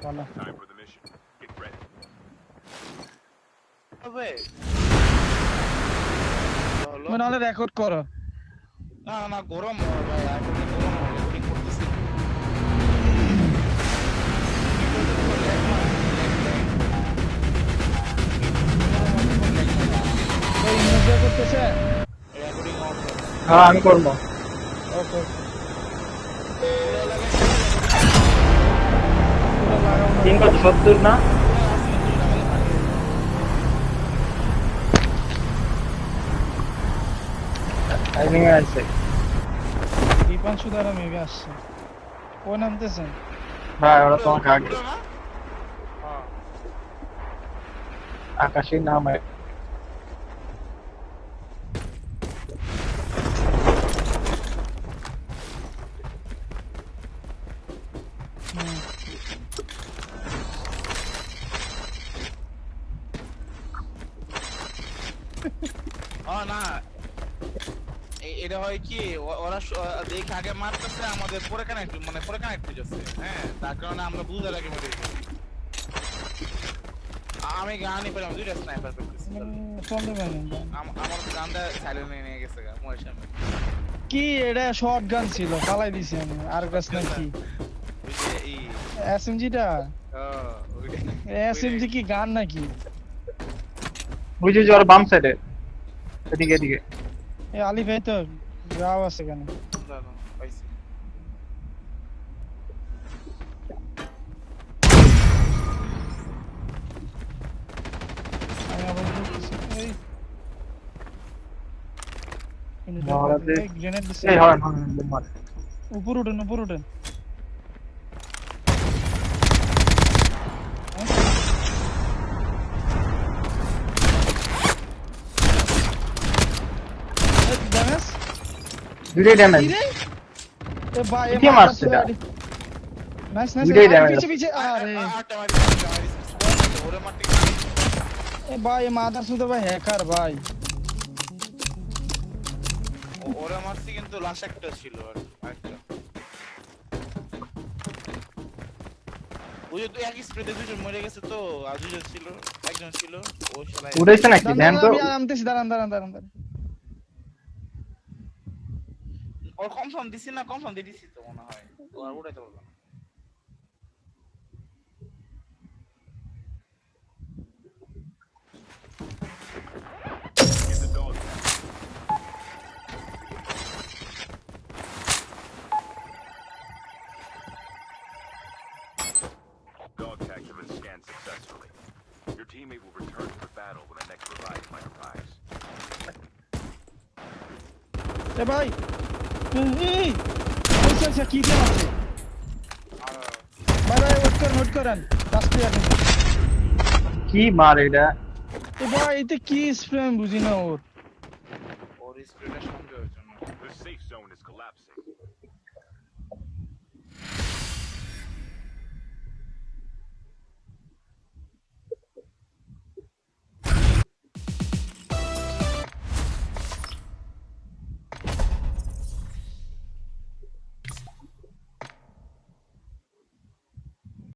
চলো Time for the mission. Get ready. হবে হলো মনে হলে রেকর্ড করো। না না গরম ভাই এখন গরম রেকর্ডিং করতেছি ওই ইউজ করতেছে। রেকর্ডিং অফ হ্যাঁ আমি করবো। ওকে পুরো লাগে 370 না? টাইমিং এ আছে। দীপাংশু দ্বারা মেঘে আসছে। ও নামতেছেন। হ্যাঁ ওরা তোমাকে আগে না হ্যাঁ আকাশে নামে। না এটা হয় কি ওরা দেখে আগে মারতেছে আমাদের পরে কানেক্ট মানে পরে কানেক্ট হয়ে যাচ্ছে হ্যাঁ তার কারণে আমরা বুঝার আগে মেরে দিই আমি গানই পেলাম দুইটা স্নাইপার পেয়েছি চলতে পারেন। আমার গানটা সাইলেন্ট নিয়ে গেছে গা মোয়ের সামনে কি এটা শর্ট গান ছিল, ফালাই দিছি আমি। আর গাছ নাকি ওই যে এই এসএমজিটা? ওইটা এসএমজি কি গান নাকি? বুঝে যে ওর বাম সাইডে এদিকে এদিকে। এই আলী ভাই তো রাও আছে কেন? দাঁড়াও, পাইছি আমি আবার বলতেছি এই মহারাজে গ্রেনেড দিছে। এই হরেন মার। উপর উঠেন উপর উঠেন। ড্যামেজ দুইটাই ড্যামেজ। এ ভাই কে মারছে এটা? Nice nice. দুইটাই damage পিছে পিছে আরে আটটা মারি ওরে মারতে এ ভাই মাদার সুদে ভাই হ্যাকার ভাই। ওরে মারছি কিন্তু লাশ একটা ছিল আরেকটা ওই যে তুই একই স্প্রেতে দুজন মরে গেছে তো আর দুজন ছিল একজন ছিল ও শালা উড়াইছে নাকি ধ্যান তো? আমি আনতেছি, দাঁড়ান দাঁড়ান দাঁড়ান দাঁড়ান। ওর কনফার্ম দিছি না কনফার্ম দিয়ে দিছি তো মনে হয় ও আর উড়াইতে পারবে না Get the dog tag. Dog tags have been scanned successfully. Your teammate will return to the battle when the next revive flight arrives. এ ভাই এই আচ্ছা কি দিয়ে আছে ভাই? ভাই ওয়েট করেন রাস্তায় আছেন। কি মার এটা? এ ভাই এতে কি স্প্রে আমি বুঝি না ওর। ওর স্প্রেটা সন্দেহের জন্য The safe zone is collapsing.